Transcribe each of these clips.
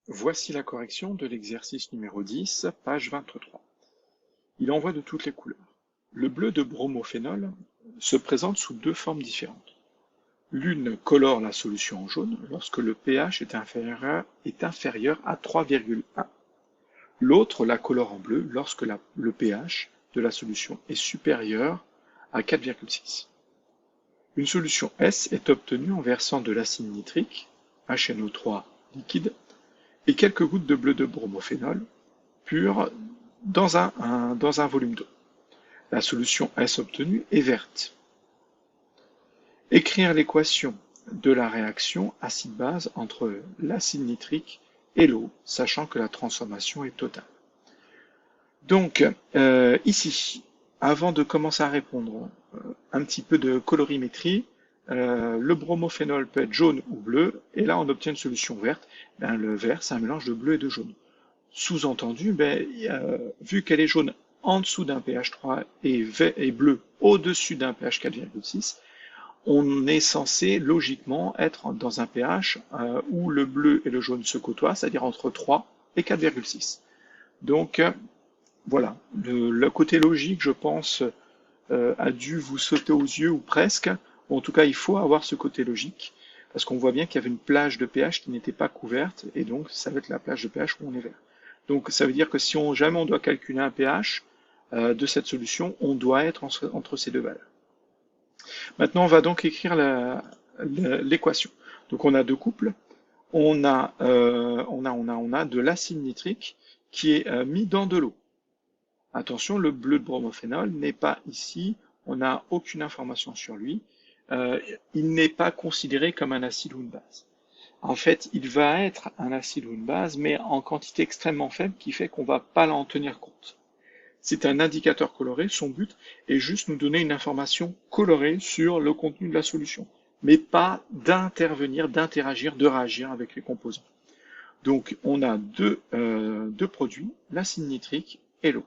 Voici la correction de l'exercice numéro 10, page 23. Il envoie de toutes les couleurs. Le bleu de bromophénol se présente sous deux formes différentes. L'une colore la solution en jaune lorsque le pH est inférieur à 3,1. L'autre la colore en bleu lorsque le pH de la solution est supérieur à 4,6. Une solution S est obtenue en versant de l'acide nitrique, HNO3 liquide, et quelques gouttes de bleu de bromophénol pur dans un volume d'eau. La solution S obtenue est verte. Écrire l'équation de la réaction acide-base entre l'acide nitrique et l'eau, sachant que la transformation est totale. Donc, ici, avant de commencer à répondre, un petit peu de colorimétrie. Le bromophénol peut être jaune ou bleu, et là on obtient une solution verte. Le vert, c'est un mélange de bleu et de jaune. Sous-entendu, vu qu'elle est jaune en dessous d'un pH 3 et bleu au-dessus d'un pH 4,6, on est censé logiquement être dans un pH où le bleu et le jaune se côtoient, c'est-à-dire entre 3 et 4,6. Donc voilà, le côté logique, je pense, a dû vous sauter aux yeux ou presque. Bon, en tout cas, il faut avoir ce côté logique, parce qu'on voit bien qu'il y avait une plage de pH qui n'était pas couverte, et donc ça va être la plage de pH où on est vert. Donc ça veut dire que si jamais on doit calculer un pH de cette solution, on doit être entre ces deux valeurs. Maintenant, on va donc écrire l'équation. Donc on a deux couples. On a de l'acide nitrique qui est mis dans de l'eau. Attention, le bleu de bromophénol n'est pas ici, on n'a aucune information sur lui. Il n'est pas considéré comme un acide ou une base. En fait, il va être un acide ou une base, mais en quantité extrêmement faible, qui fait qu'on ne va pas en tenir compte. C'est un indicateur coloré, son but est juste nous donner une information colorée sur le contenu de la solution, mais pas d'intervenir, d'interagir, de réagir avec les composants. Donc on a deux produits, l'acide nitrique et l'eau.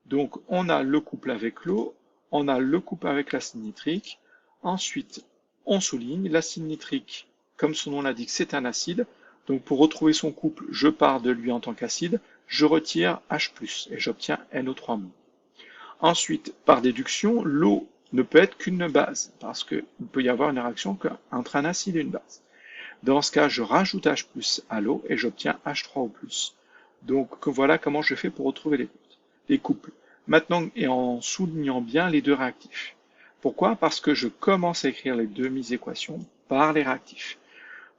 Donc on a le couple avec l'eau, on a le couple avec l'acide nitrique. Ensuite, on souligne l'acide nitrique, comme son nom l'indique, c'est un acide. Donc pour retrouver son couple, je pars de lui en tant qu'acide, je retire H+, et j'obtiens NO3-. Ensuite, par déduction, l'eau ne peut être qu'une base, parce qu'il peut y avoir une réaction entre un acide et une base. Dans ce cas, je rajoute H+ à l'eau et j'obtiens H3O+. Donc voilà comment je fais pour retrouver les couples. Maintenant, et en soulignant bien les deux réactifs. Pourquoi? Parce que je commence à écrire les demi-équations par les réactifs.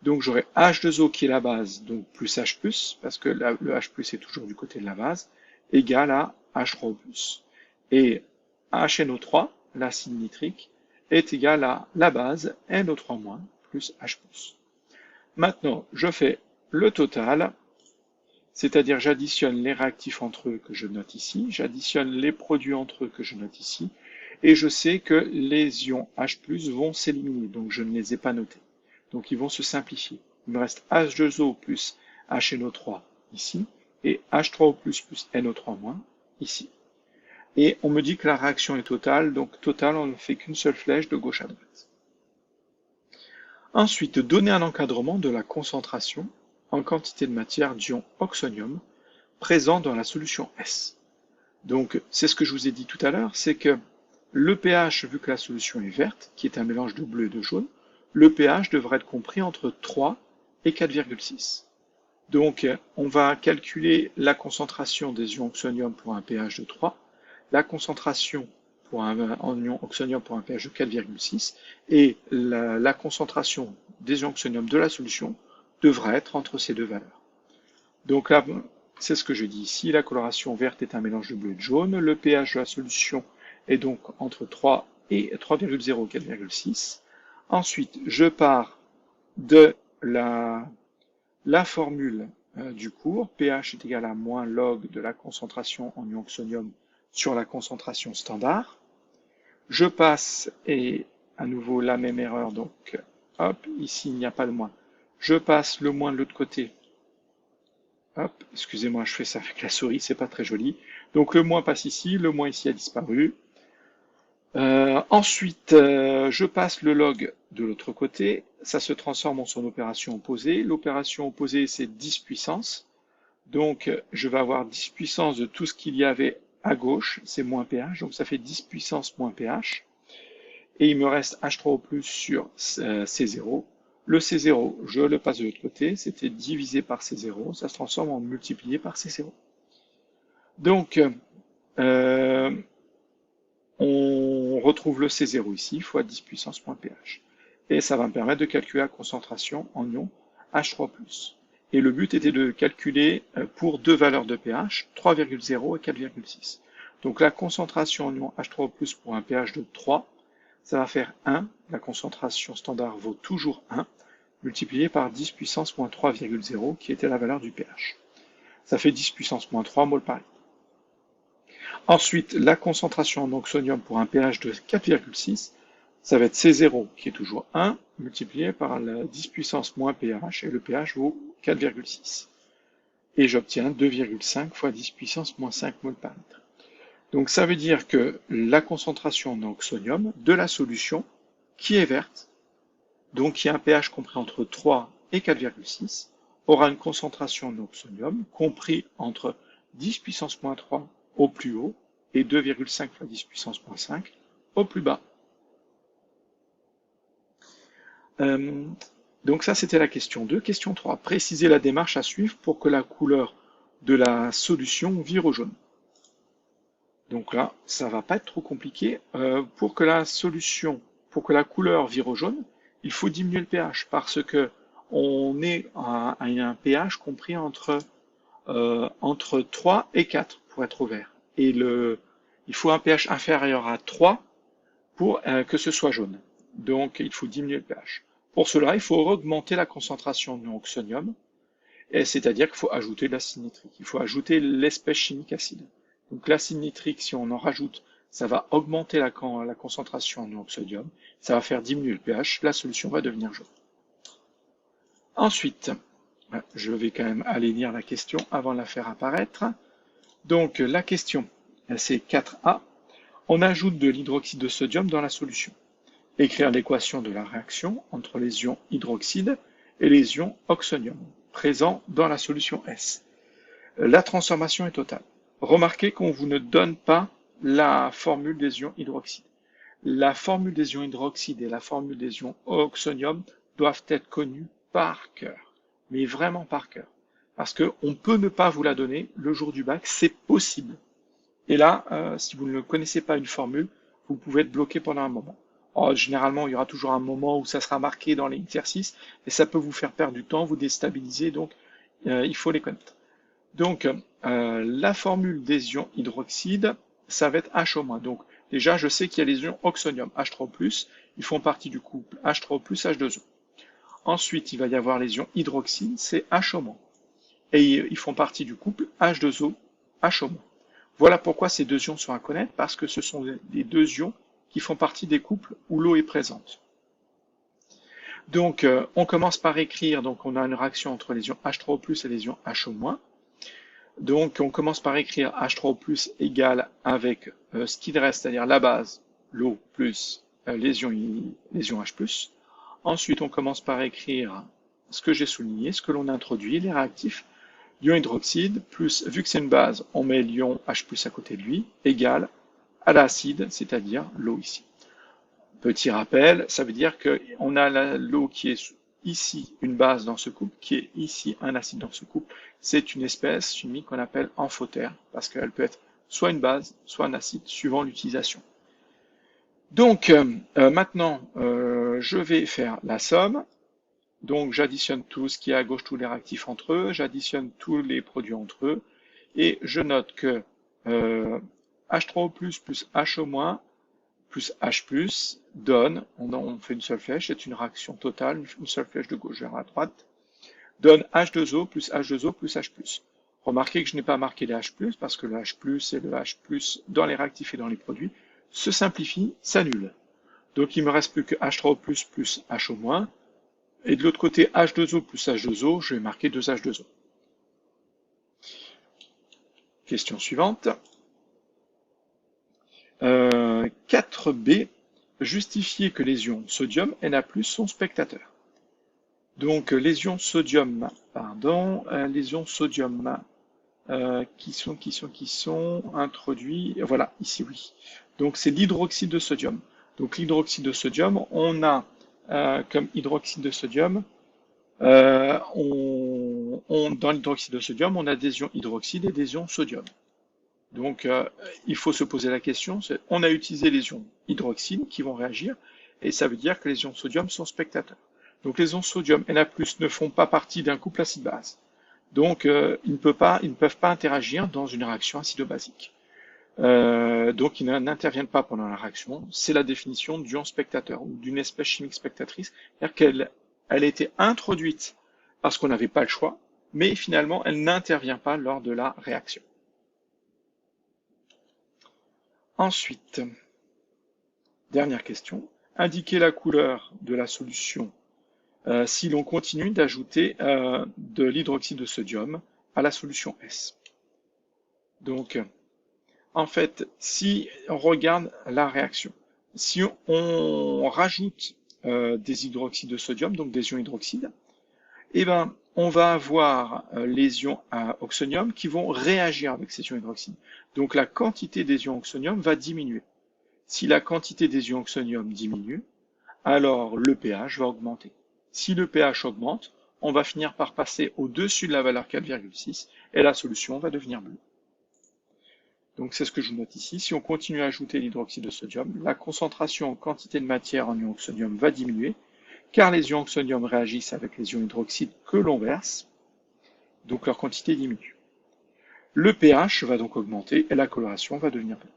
Donc j'aurai H2O qui est la base, donc plus H+, parce que le H+, est toujours du côté de la base, égale à H3O+. Et HNO3, l'acide nitrique, est égal à la base NO3- plus H+. Maintenant, je fais le total, c'est-à-dire j'additionne les réactifs entre eux que je note ici, j'additionne les produits entre eux que je note ici, et je sais que les ions H+, vont s'éliminer, donc je ne les ai pas notés. Donc ils vont se simplifier. Il me reste H2O plus HNO3 ici, et H3O plus NO3- ici. Et on me dit que la réaction est totale, donc totale, on ne fait qu'une seule flèche de gauche à droite. Ensuite, donner un encadrement de la concentration en quantité de matière d'ion oxonium présent dans la solution S. Donc, c'est ce que je vous ai dit tout à l'heure, c'est que le pH, vu que la solution est verte, qui est un mélange de bleu et de jaune, le pH devrait être compris entre 3 et 4,6. Donc, on va calculer la concentration des ions oxonium pour un pH de 3, la concentration en ion oxonium pour un pH de 4,6, et la concentration des ions oxonium de la solution devrait être entre ces deux valeurs. Donc là, c'est ce que je dis ici, la coloration verte est un mélange de bleu et de jaune, le pH de la solution est donc entre 3 et 3,0 et 4,6. Ensuite, je pars de la formule du cours, pH est égal à moins log de la concentration en ion oxonium sur la concentration standard. Je passe, et à nouveau la même erreur, donc hop, ici il n'y a pas de moins. Je passe le moins de l'autre côté. Hop, excusez-moi, je fais ça avec la souris, c'est pas très joli. Donc le moins passe ici, le moins ici a disparu. Ensuite, je passe le log de l'autre côté, ça se transforme en son opération opposée. L'opération opposée, c'est 10 puissance. Donc, je vais avoir 10 puissance de tout ce qu'il y avait à gauche, c'est moins pH, donc ça fait 10 puissance moins pH. Et il me reste H3O+ sur C0. Le C0, je le passe de l'autre côté, c'était divisé par C0, ça se transforme en multiplié par C0. Donc, on retrouve le C0 ici, fois 10 puissance moins pH. Et ça va me permettre de calculer la concentration en ion H3+. Et le but était de calculer pour deux valeurs de pH, 3,0 et 4,6. Donc la concentration en ion H3+ pour un pH de 3, ça va faire 1, la concentration standard vaut toujours 1, multiplié par 10 puissance moins 3,0, qui était la valeur du pH. Ça fait 10 puissance moins 3 moles par litre. Ensuite, la concentration en oxonium pour un pH de 4,6, ça va être C0, qui est toujours 1, multiplié par la 10 puissance moins pH, et le pH vaut 4,6. Et j'obtiens 2,5 fois 10 puissance moins 5 moles par litre. Donc ça veut dire que la concentration en oxonium de la solution, qui est verte, donc qui a un pH compris entre 3 et 4,6, aura une concentration en oxonium compris entre 10 puissance moins 3 au plus haut et 2,5 fois 10 puissance moins 5 au plus bas. Donc ça, c'était la question 2. Question 3. Précisez la démarche à suivre pour que la couleur de la solution vire au jaune. Donc là, ça va pas être trop compliqué. Pour que la couleur vire au jaune, il faut diminuer le pH parce que on est à un pH compris entre 3 et 4 pour être au vert. Et il faut un pH inférieur à 3 pour que ce soit jaune. Donc, il faut diminuer le pH. Pour cela, il faut augmenter la concentration en oxonium, c'est-à-dire qu'il faut ajouter de l'acide nitrique. Il faut ajouter l'espèce chimique acide. Donc, l'acide nitrique, si on en rajoute, ça va augmenter la concentration en oxonium, ça va faire diminuer le pH, la solution va devenir jaune. Ensuite, je vais quand même aller lire la question avant de la faire apparaître. Donc, la question, c'est 4A. On ajoute de l'hydroxyde de sodium dans la solution. Écrire l'équation de la réaction entre les ions hydroxyde et les ions oxonium, présents dans la solution S. La transformation est totale. Remarquez qu'on vous ne donne pas la formule des ions hydroxyde. La formule des ions hydroxyde et la formule des ions oxonium doivent être connues par cœur, mais vraiment par cœur. Parce qu'on peut ne pas vous la donner le jour du bac, c'est possible. Et là, si vous ne connaissez pas une formule, vous pouvez être bloqué pendant un moment. Alors, généralement, il y aura toujours un moment où ça sera marqué dans l'exercice, et ça peut vous faire perdre du temps, vous déstabiliser, donc il faut les connaître. Donc, la formule des ions hydroxyde, ça va être H-. Donc, déjà, je sais qu'il y a les ions oxonium, H3+, ils font partie du couple H3+, H2O. Ensuite, il va y avoir les ions hydroxyde, c'est H-. Et ils font partie du couple H2O, H-. Voilà pourquoi ces deux ions sont à connaître, parce que ce sont les deux ions qui font partie des couples où l'eau est présente. Donc, on commence par écrire, donc on a une réaction entre les ions H3O+ et les ions H-. Donc, on commence par écrire H3O+ égale avec ce qu'il reste, c'est-à-dire la base, l'eau, plus les ions H+. Ensuite, on commence par écrire ce que j'ai souligné, ce que l'on a introduit, les réactifs. L'ion hydroxyde, plus, vu que c'est une base, on met l'ion H+ à côté de lui, égale à l'acide, c'est-à-dire l'eau ici. Petit rappel, ça veut dire qu'on a l'eau qui est ici une base dans ce couple, qui est ici un acide dans ce couple. C'est une espèce chimique qu'on appelle amphotère, parce qu'elle peut être soit une base, soit un acide, suivant l'utilisation. Donc, maintenant, je vais faire la somme. Donc, j'additionne tout ce qui est à gauche, tous les réactifs entre eux, j'additionne tous les produits entre eux, et je note que H3O+, plus H- plus H+, donne, on fait une seule flèche, c'est une réaction totale, une seule flèche de gauche vers la droite, donne H2O plus H2O plus H+. Remarquez que je n'ai pas marqué les H+, parce que le H+, et le H+, dans les réactifs et dans les produits, se simplifient, s'annulent. Donc il me reste plus que H3O+, plus H-, et de l'autre côté, H2O plus H2O, je vais marquer 2H2O. Question suivante. 4b. justifier que les ions sodium Na+, sont spectateurs. Donc les ions sodium, les ions sodium qui sont introduits, voilà, ici oui. Donc c'est l'hydroxyde de sodium. Donc l'hydroxyde de sodium, on a comme hydroxyde de sodium, dans l'hydroxyde de sodium, on a des ions hydroxyde et des ions sodium. Donc il faut se poser la question, on a utilisé les ions hydroxyde qui vont réagir, et ça veut dire que les ions sodium sont spectateurs. Donc les ions sodium Na+, ne font pas partie d'un couple acide-base. Donc ils ne peuvent pas interagir dans une réaction acido-basique. Donc ils n'interviennent pas pendant la réaction. C'est la définition d'ion spectateur ou d'une espèce chimique spectatrice, c'est-à-dire qu'elle a été introduite parce qu'on n'avait pas le choix, mais finalement elle n'intervient pas lors de la réaction. Ensuite, dernière question, indiquer la couleur de la solution si l'on continue d'ajouter de l'hydroxyde de sodium à la solution S. Donc, en fait, si on regarde la réaction, si on rajoute des hydroxydes de sodium, donc des ions hydroxydes, eh ben, on va avoir les ions à oxonium qui vont réagir avec ces ions hydroxydes. Donc la quantité des ions oxonium va diminuer. Si la quantité des ions oxonium diminue, alors le pH va augmenter. Si le pH augmente, on va finir par passer au-dessus de la valeur 4,6 et la solution va devenir bleue. Donc c'est ce que je note ici. Si on continue à ajouter l'hydroxyde de sodium, la concentration en quantité de matière en ions oxonium va diminuer, car les ions oxonium réagissent avec les ions hydroxydes que l'on verse, donc leur quantité diminue. Le pH va donc augmenter et la coloration va devenir bleue.